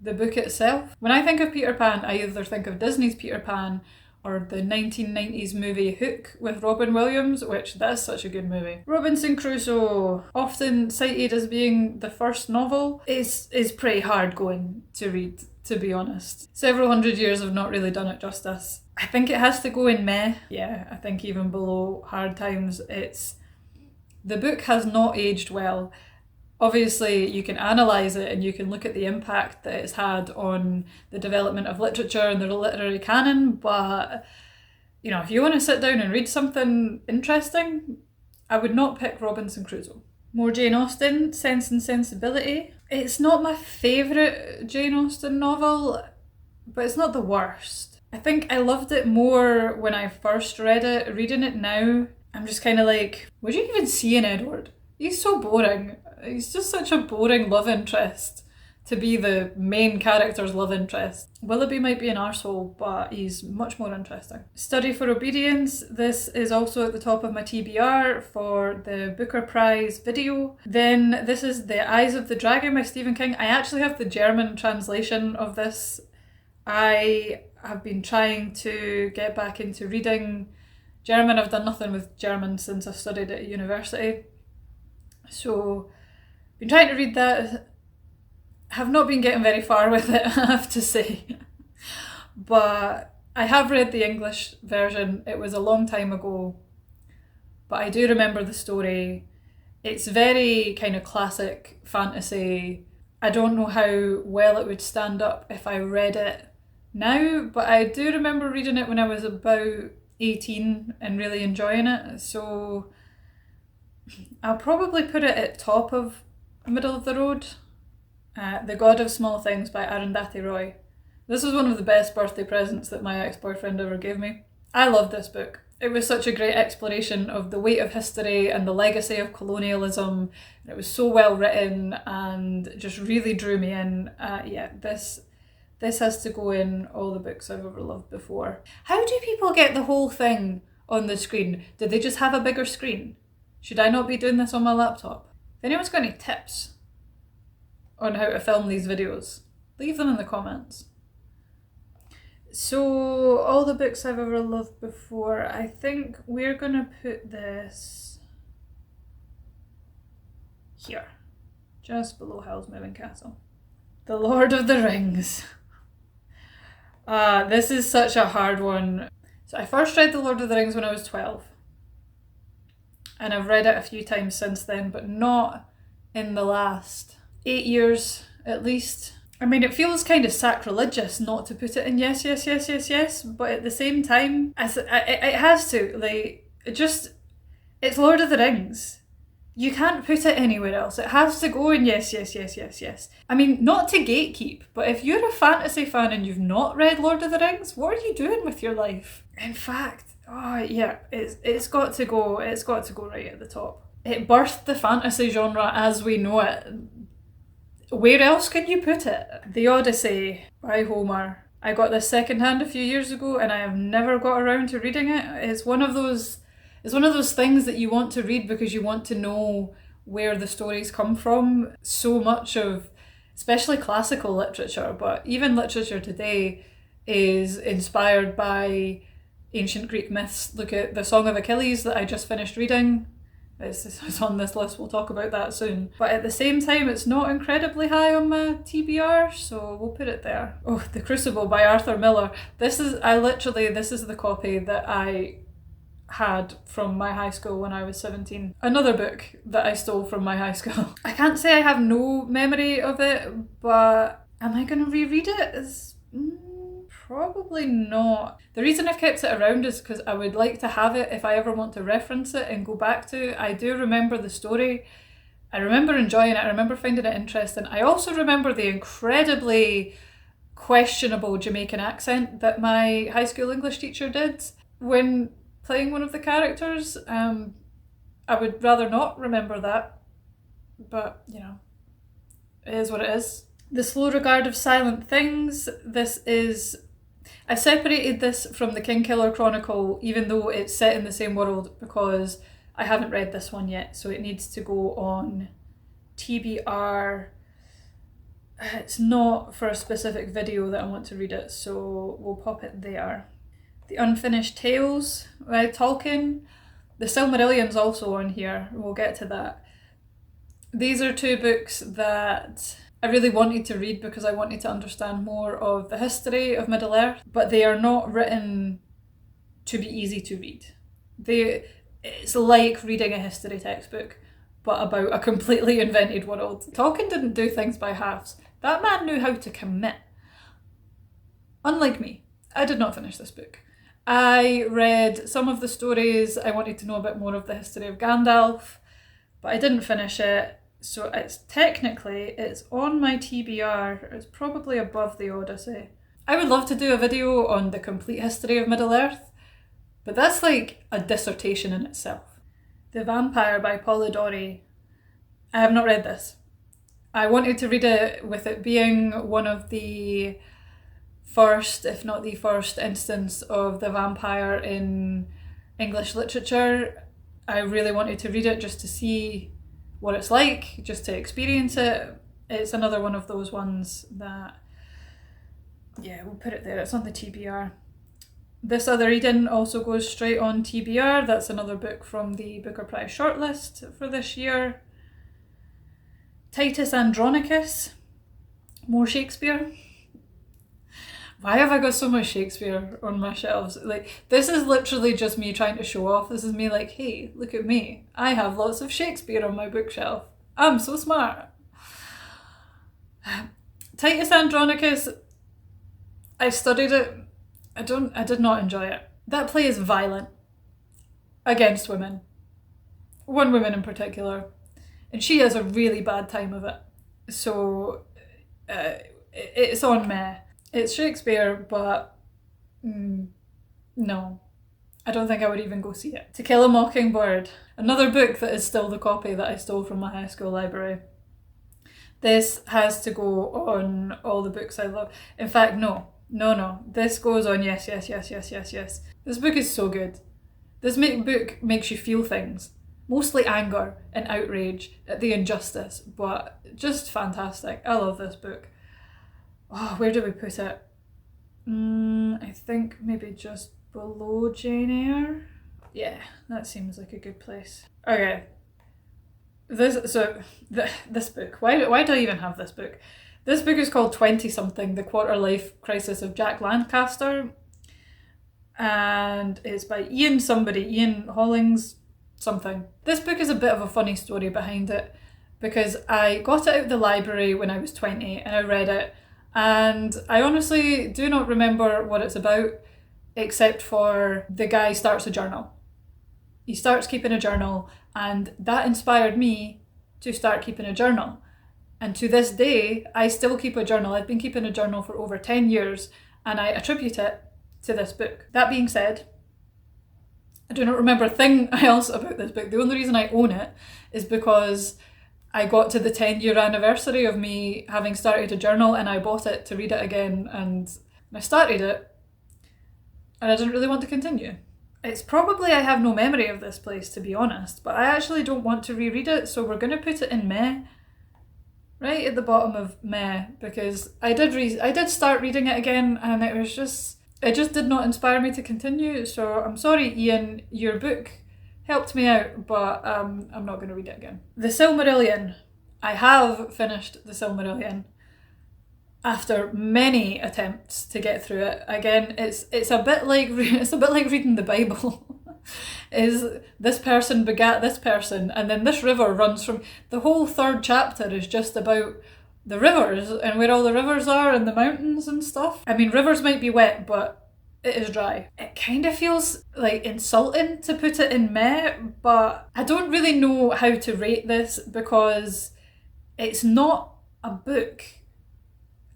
the book itself. When I think of Peter Pan, I either think of Disney's Peter Pan or the 1990s movie Hook with Robin Williams, which that's such a good movie. Robinson Crusoe, often cited as being the first novel, is pretty hard going to read, to be honest. Several hundred years have not really done it justice. I think it has to go in meh. Yeah, I think even below hard times, the book has not aged well. Obviously, you can analyse it and you can look at the impact that it's had on the development of literature and the literary canon, but if you want to sit down and read something interesting, I would not pick Robinson Crusoe. More Jane Austen, Sense and Sensibility. It's not my favourite Jane Austen novel, but it's not the worst. I think I loved it more when I first read it. Reading it now, I'm just kind of like, would you even see in Edward? He's so boring. He's just such a boring love interest to be the main character's love interest. Willoughby might be an arsehole, but he's much more interesting. Study for Obedience. This is also at the top of my TBR for the Booker Prize video. Then this is The Eyes of the Dragon by Stephen King. I actually have the German translation of this. I have been trying to get back into reading German. I've done nothing with German since I studied at university. So been trying to read that, have not been getting very far with it, I have to say. But I have read the English version. It was a long time ago, but I do remember the story. It's very kind of classic fantasy. I don't know how well it would stand up if I read it now, but I do remember reading it when I was about 18 and really enjoying it. So I'll probably put it at top of middle of the road. The God of Small Things by Arundhati Roy. This was one of the best birthday presents that my ex-boyfriend ever gave me. I love this book. It was such a great exploration of the weight of history and the legacy of colonialism. It was so well written and just really drew me in. This has to go in all the books I've ever loved before. How do people get the whole thing on the screen? Did they just have a bigger screen? Should I not be doing this on my laptop? If anyone's got any tips on how to film these videos, leave them in the comments. So, all the books I've ever loved before, I think we're gonna put this here, just below Howl's Moving Castle. The Lord of the Rings. This is such a hard one. So I first read The Lord of the Rings when I was 12. And I've read it a few times since then, but not in the last 8 years at least. I mean, it feels kind of sacrilegious not to put it in yes, but at the same time, it has to. It's Lord of the Rings. You can't put it anywhere else. It has to go in yes. I mean, not to gatekeep, but if you're a fantasy fan and you've not read Lord of the Rings, what are you doing with your life? In fact, it's got to go right at the top. It birthed the fantasy genre as we know it. Where else can you put it? The Odyssey by Homer. I got this secondhand a few years ago and I have never got around to reading it. It's one of those things that you want to read because you want to know where the stories come from. So much of, especially classical literature, but even literature today, is inspired by ancient Greek myths. Look at the Song of Achilles that I just finished reading. It's on this list, we'll talk about that soon. But at the same time, it's not incredibly high on my TBR, so we'll put it there. Oh, The Crucible by Arthur Miller. This is the copy that I had from my high school when I was 17. Another book that I stole from my high school. I can't say I have no memory of it, but am I going to reread it? Probably not. The reason I've kept it around is because I would like to have it if I ever want to reference it and go back to it. I do remember the story. I remember enjoying it. I remember finding it interesting. I also remember the incredibly questionable Jamaican accent that my high school English teacher did when playing one of the characters. I would rather not remember that, but it is what it is. The Slow Regard of Silent Things. I separated this from the Kingkiller Chronicle, even though it's set in the same world, because I haven't read this one yet, so it needs to go on TBR. It's not for a specific video that I want to read it, so we'll pop it there. The Unfinished Tales by Tolkien. The Silmarillion's also on here, we'll get to that. These are two books that I really wanted to read because I wanted to understand more of the history of Middle-earth, but they are not written to be easy to read. It's like reading a history textbook, but about a completely invented world. Tolkien didn't do things by halves. That man knew how to commit. Unlike me, I did not finish this book. I read some of the stories, I wanted to know a bit more of the history of Gandalf, but I didn't finish it, so it's on my TBR, it's probably above the Odyssey. I would love to do a video on the complete history of Middle-earth, but that's like a dissertation in itself. The Vampire by Polidori. I have not read this. I wanted to read it with it being one of the first, if not the first, instance of the vampire in English literature. I really wanted to read it just to see what it's like, just to experience it. It's another one of those ones that, yeah, we'll put it there, it's on the TBR. This Other Eden also goes straight on TBR. That's another book from the Booker Prize shortlist for this year. Titus Andronicus, more Shakespeare. Why have I got so much Shakespeare on my shelves? Like, this is literally just me trying to show off. This is me like, hey, look at me. I have lots of Shakespeare on my bookshelf. I'm so smart. Titus Andronicus, I studied it. I did not enjoy it. That play is violent against women. One woman in particular. And she has a really bad time of it. So it's on me. It's Shakespeare, but no. I don't think I would even go see it. To Kill a Mockingbird. Another book that is still the copy that I stole from my high school library. This has to go on all the books I love. In fact, no. This goes on yes. This book is so good. This book makes you feel things. Mostly anger and outrage at the injustice, but just fantastic. I love this book. Oh, where do we put it? I think maybe just below Jane Eyre. Yeah, that seems like a good place. Okay. This book. Why do I even have this book? This book is called 20-something, The Quarter-Life Crisis of Jack Lancaster. And it's by Ian Hollings something. This book is a bit of a funny story behind it because I got it out of the library when I was 20 and I read it, and I honestly do not remember what it's about except for the guy starts a journal. He starts keeping a journal, and that inspired me to start keeping a journal. And to this day, I still keep a journal. I've been keeping a journal for over 10 years, and I attribute it to this book. That being said, I do not remember a thing else about this book. The only reason I own it is because I got to the 10-year anniversary of me having started a journal, and I bought it to read it again, and I started it, and I didn't really want to continue. It's probably I have no memory of this place, to be honest, but I actually don't want to reread it, so we're going to put it in Meh. Right at the bottom of Meh, because I did start reading it again, and it just did not inspire me to continue. So I'm sorry, Ian, your book helped me out, but I'm not going to read it again. The Silmarillion. I have finished The Silmarillion after many attempts to get through it. Again, it's a bit like reading the Bible. Is this person begat this person, and then this river runs from... The whole third chapter is just about the rivers and where all the rivers are and the mountains and stuff. I mean, rivers might be wet, but it is dry. It kind of feels like insulting to put it in Meh, but I don't really know how to rate this because it's not a book.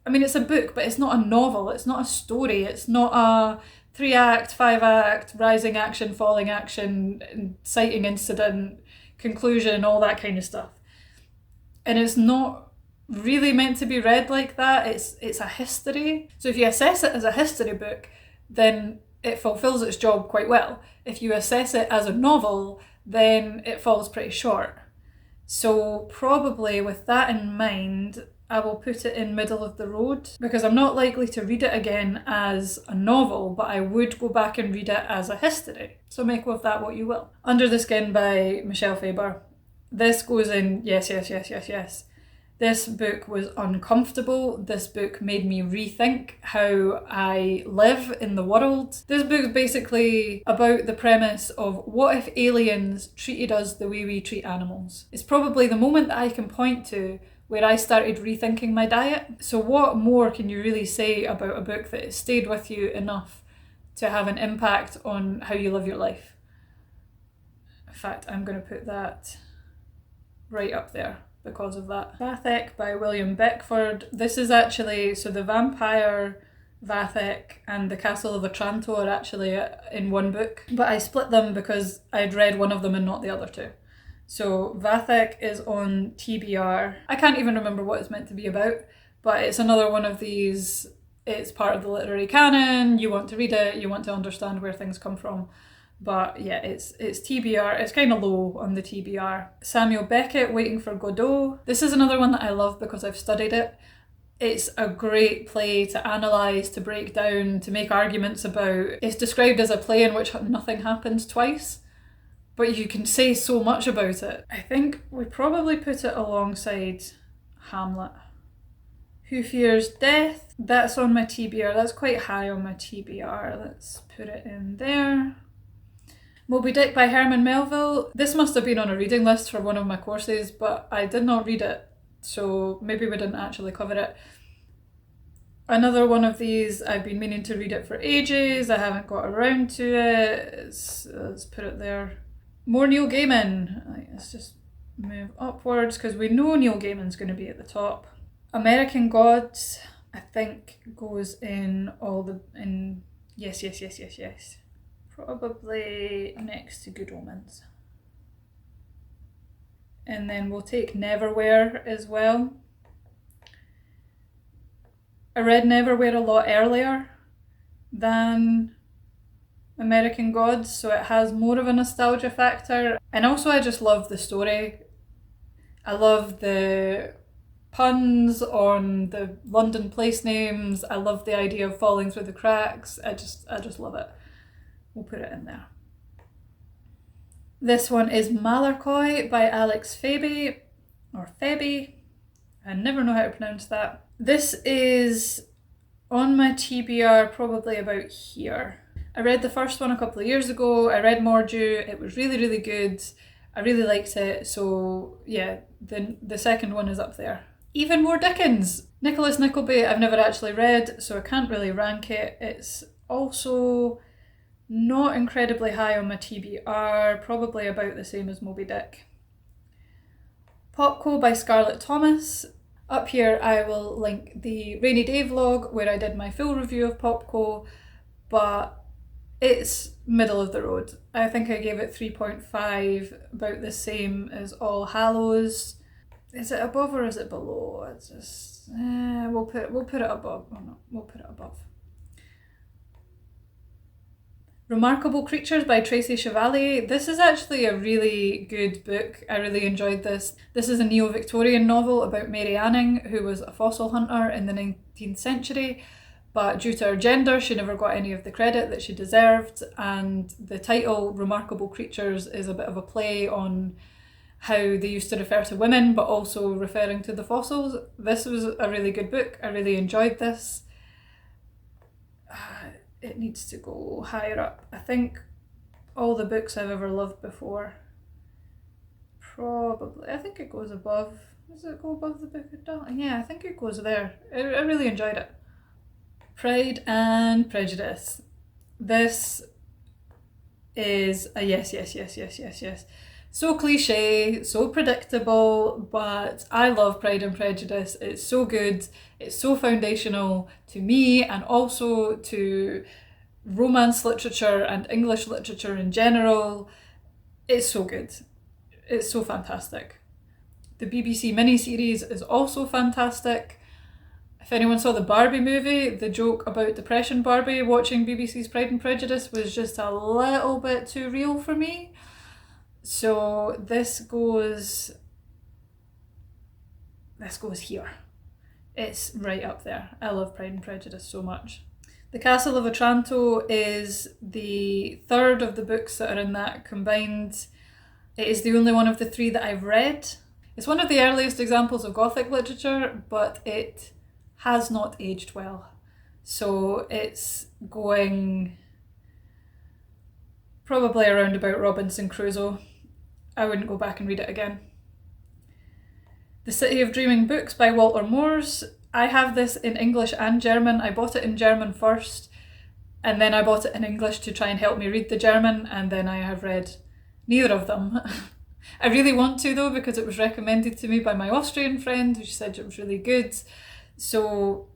I mean, it's a book, but it's not a novel. It's not a story. It's not a 3-act, 5-act, rising action, falling action, inciting incident, conclusion, all that kind of stuff. And it's not really meant to be read like that. It's a history. So if you assess it as a history book, then it fulfills its job quite well. If you assess it as a novel, then it falls pretty short. So probably with that in mind, I will put it in middle of the road because I'm not likely to read it again as a novel, but I would go back and read it as a history. So make of that what you will. Under the Skin by Michelle Faber. This goes in yes, yes, yes, yes, yes. This book was uncomfortable. This book made me rethink how I live in the world. This book is basically about the premise of what if aliens treated us the way we treat animals. It's probably the moment that I can point to where I started rethinking my diet. So what more can you really say about a book that has stayed with you enough to have an impact on how you live your life? In fact, I'm going to put that right up there because of that. Vathek by William Beckford. This is actually, so the Vampire, Vathek and the Castle of Otranto are actually in one book, but I split them because I'd read one of them and not the other two. So Vathek is on TBR. I can't even remember what it's meant to be about, but it's another one of these, it's part of the literary canon, you want to read it, you want to understand where things come from. But yeah, it's TBR. It's kind of low on the TBR. Samuel Beckett, Waiting for Godot. This is another one that I love because I've studied it. It's a great play to analyse, to break down, to make arguments about. It's described as a play in which nothing happens twice, but you can say so much about it. I think we probably put it alongside Hamlet. Who Fears Death? That's on my TBR. That's quite high on my TBR. Let's put it in there. Moby Dick by Herman Melville. This must have been on a reading list for one of my courses, but I did not read it, so maybe we didn't actually cover it. Another one of these, I've been meaning to read it for ages, I haven't got around to it. Let's put it there. More Neil Gaiman. Let's just move upwards because we know Neil Gaiman's going to be at the top. American Gods, I think, goes in yes, yes, yes, yes, yes. Probably next to Good Omens. And then we'll take Neverwhere as well. I read Neverwhere a lot earlier than American Gods, so it has more of a nostalgia factor. And also I just love the story. I love the puns on the London place names. I love the idea of falling through the cracks. I just love it. We'll put it in there. This one is Malarkey by Alex Feby, or Feby. I never know how to pronounce that. This is on my TBR probably about here. I read the first one a couple of years ago. I read Mordew. It was really, really good. I really liked it. So yeah, the second one is up there. Even More Dickens. Nicholas Nickleby I've never actually read, so I can't really rank it. It's also not incredibly high on my TBR, probably about the same as Moby Dick. Popco by Scarlett Thomas. Up here I will link the rainy day vlog where I did my full review of Popco, but it's middle of the road. I think I gave it 3.5, about the same as All Hallows. Is it above or is it below? It's just we'll put it above. Oh no, we'll put it above. Remarkable Creatures by Tracy Chevalier. This is actually a really good book. I really enjoyed this. This is a neo-Victorian novel about Mary Anning, who was a fossil hunter in the 19th century, but due to her gender, she never got any of the credit that she deserved, and the title, Remarkable Creatures, is a bit of a play on how they used to refer to women, but also referring to the fossils. This was a really good book. I really enjoyed this. It needs to go higher up. I think all the books I've ever loved before, probably, I think it goes above. Does it go above the Book of Darling? Yeah, I think it goes there. I really enjoyed it. Pride and Prejudice. This is a yes, yes, yes, yes, yes, yes. So cliche, so predictable, but I love Pride and Prejudice. It's so good. It's so foundational to me and also to romance literature and English literature in general. It's so good. It's so fantastic. The BBC miniseries is also fantastic. If anyone saw the Barbie movie, the joke about Depression Barbie watching BBC's Pride and Prejudice was just a little bit too real for me. So this goes here. It's right up there. I love Pride and Prejudice so much. The Castle of Otranto is the third of the books that are in that combined. It is the only one of the three that I've read. It's one of the earliest examples of Gothic literature, but it has not aged well. So it's going probably around about Robinson Crusoe. I wouldn't go back and read it again. The City of Dreaming Books by Walter Moores. I have this in English and German. I bought it in German first, and then I bought it in English to try and help me read the German, and then I have read neither of them. I really want to though, because it was recommended to me by my Austrian friend, who said it was really good. So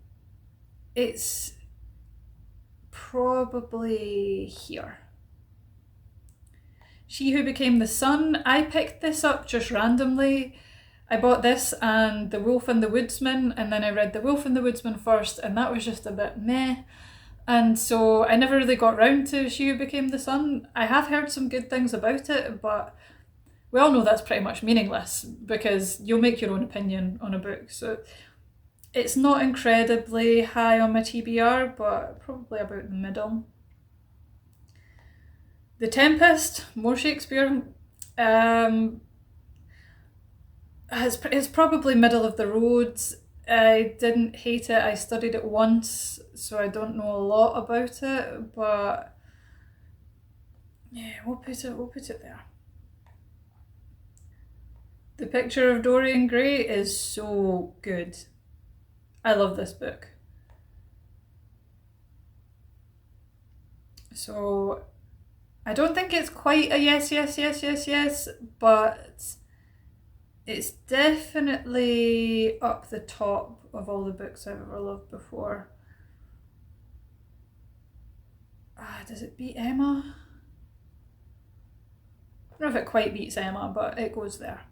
it's probably here. She Who Became the Sun. I picked this up just randomly. I bought this and The Wolf and the Woodsman, and then I read The Wolf and the Woodsman first, and that was just a bit meh. And so I never really got round to She Who Became the Sun. I have heard some good things about it, but we all know that's pretty much meaningless because you'll make your own opinion on a book. So it's not incredibly high on my TBR, but probably about the middle. The Tempest, more Shakespeare. It's probably middle of the road. I didn't hate it. I studied it once, so I don't know a lot about it, but yeah, we'll put it there. The Picture of Dorian Gray is so good. I love this book. So I don't think it's quite a yes, but it's definitely up the top of all the books I've ever loved before. Does it beat Emma? I don't know if it quite beats Emma, but it goes there.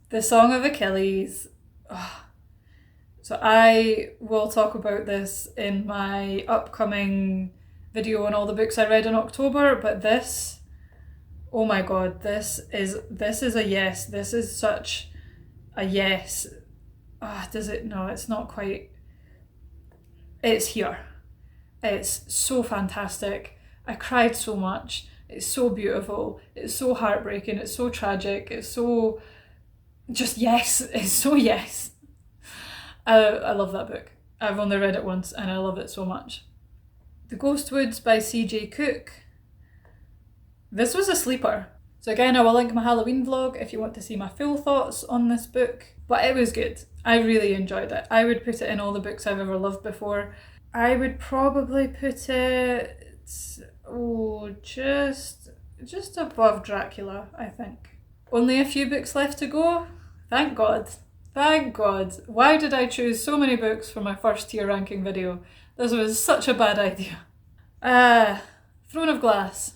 The Song of Achilles. So I will talk about this in my upcoming video on all the books I read in October, but this, oh my god, this is a yes. This is such a yes. Does it? No, it's not quite. It's here. It's so fantastic. I cried so much. It's so beautiful. It's so heartbreaking. It's so tragic. It's so just yes. It's so yes. I love that book. I've only read it once and I love it so much. The Ghost Woods by C.J. Cook. This was a sleeper. So again, I will link my Halloween vlog if you want to see my full thoughts on this book. But it was good. I really enjoyed it. I would put it in all the books I've ever loved before. I would probably put it, just above Dracula, I think. Only a few books left to go. Thank God. Thank God. Why did I choose so many books for my first tier ranking video? This was such a bad idea. Throne of Glass.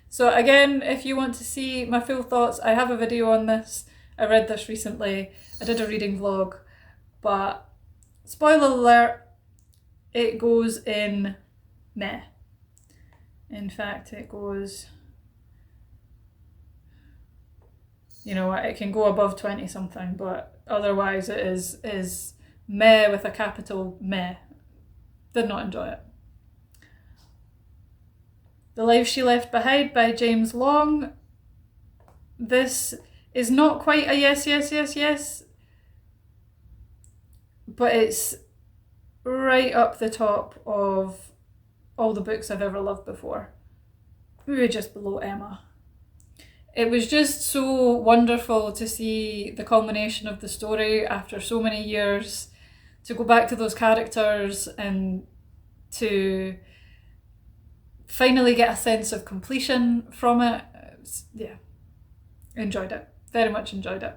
So again, if you want to see my full thoughts, I have a video on this. I read this recently. I did a reading vlog, but spoiler alert, it goes in meh. In fact, it goes, you know what, it can go above 20 something, but otherwise it is meh with a capital meh. Did not enjoy it. The Life She Left Behind by James Long. This is not quite a yes, but it's right up the top of all the books I've ever loved before. Maybe just below Emma. It was just so wonderful to see the culmination of the story after so many years, to go back to those characters and to finally get a sense of completion from it. Yeah, enjoyed it. Very much enjoyed it.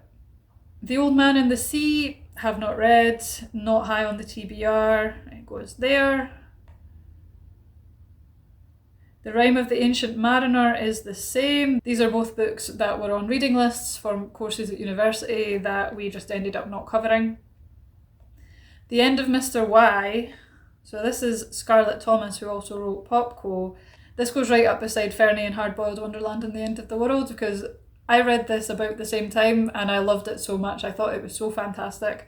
The Old Man and the Sea, have not read, not high on the TBR, it goes there. The Rime of the Ancient Mariner is the same. These are both books that were on reading lists for courses at university that we just ended up not covering. The End of Mr. Y. So this is Scarlett Thomas, who also wrote Popco. This goes right up beside Fernie and Hard-Boiled Wonderland and The End of the World, because I read this about the same time and I loved it so much. I thought it was so fantastic.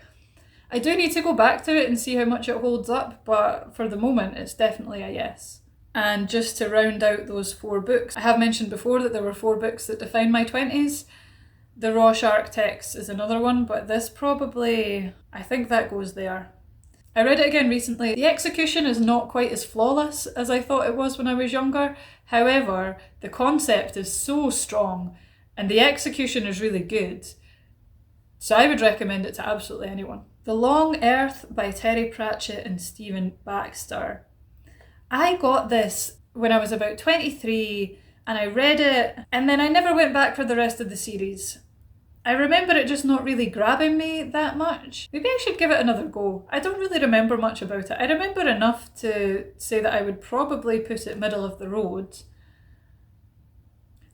I do need to go back to it and see how much it holds up, but for the moment it's definitely a yes. And just to round out those 4 books, I have mentioned before that there were 4 books that define my 20s. The Raw Shark text is another one, but this probably, I think that goes there. I read it again recently. The execution is not quite as flawless as I thought it was when I was younger. However, the concept is so strong and the execution is really good. So I would recommend it to absolutely anyone. The Long Earth by Terry Pratchett and Stephen Baxter. I got this when I was about 23 and I read it and then I never went back for the rest of the series. I remember it just not really grabbing me that much. Maybe I should give it another go. I don't really remember much about it. I remember enough to say that I would probably put it middle of the road.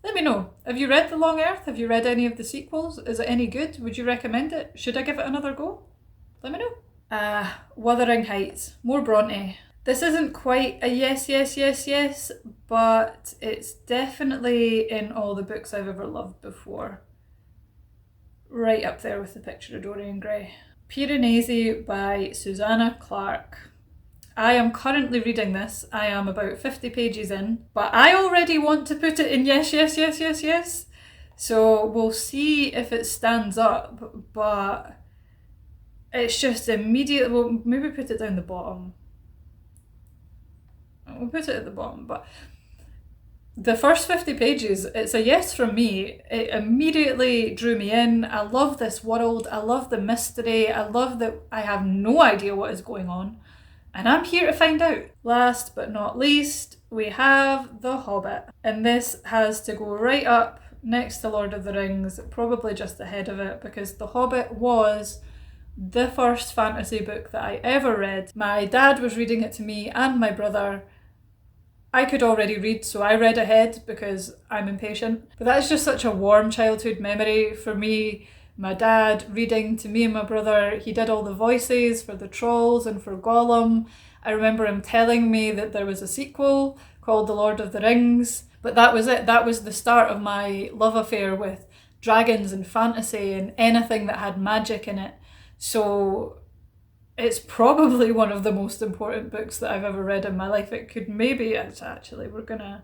Let me know. Have you read The Long Earth? Have you read any of the sequels? Is it any good? Would you recommend it? Should I give it another go? Let me know. Wuthering Heights. More Bronte. This isn't quite a yes, but it's definitely in all the books I've ever loved before. Right up there with The Picture of Dorian Gray. Piranesi by Susanna Clarke. I am currently reading this. I am about 50 pages in, but I already want to put it in yes. So we'll see if it stands up, but it's just immediate. We'll maybe put it down the bottom. We'll put it at the bottom, but the first 50 pages, it's a yes from me. It immediately drew me in. I love this world. I love the mystery. I love that I have no idea what is going on. And I'm here to find out. Last but not least, we have The Hobbit. And this has to go right up next to Lord of the Rings, probably just ahead of it, because The Hobbit was the first fantasy book that I ever read. My dad was reading it to me and my brother. I could already read, so I read ahead because I'm impatient. But that's just such a warm childhood memory for me. My dad reading to me and my brother. He did all the voices for the trolls and for Gollum. I remember him telling me that there was a sequel called The Lord of the Rings. But that was it. That was the start of my love affair with dragons and fantasy and anything that had magic in it. So it's probably one of the most important books that I've ever read in my life. It could maybe, it's actually, we're gonna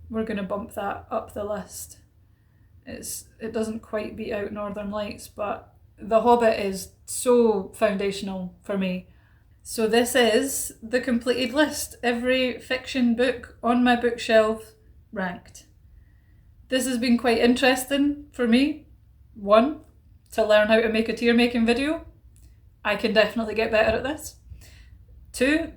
bump that up the list. It doesn't quite beat out Northern Lights, but The Hobbit is so foundational for me. So this is the completed list. Every fiction book on my bookshelf ranked. This has been quite interesting for me. 1, to learn how to make a tier making video. I can definitely get better at this. 2,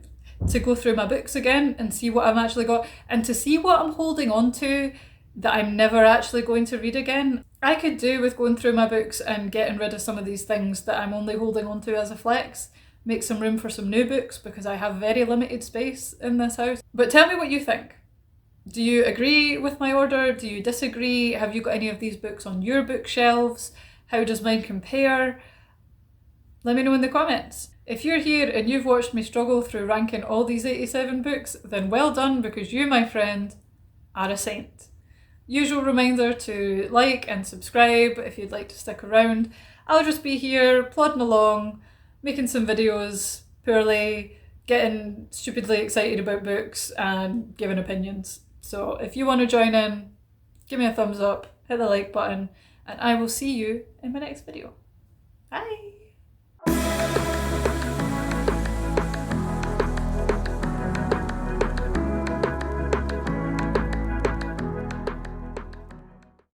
to go through my books again and see what I've actually got, and to see what I'm holding on to that I'm never actually going to read again. I could do with going through my books and getting rid of some of these things that I'm only holding on to as a flex, make some room for some new books because I have very limited space in this house. But tell me what you think. Do you agree with my order? Do you disagree? Have you got any of these books on your bookshelves? How does mine compare? Let me know in the comments. If you're here and you've watched me struggle through ranking all these 87 books, then well done, because you, my friend, are a saint. Usual reminder to like and subscribe if you'd like to stick around. I'll just be here plodding along, making some videos poorly, getting stupidly excited about books and giving opinions. So if you want to join in, give me a thumbs up, hit the like button, and I will see you in my next video. Bye!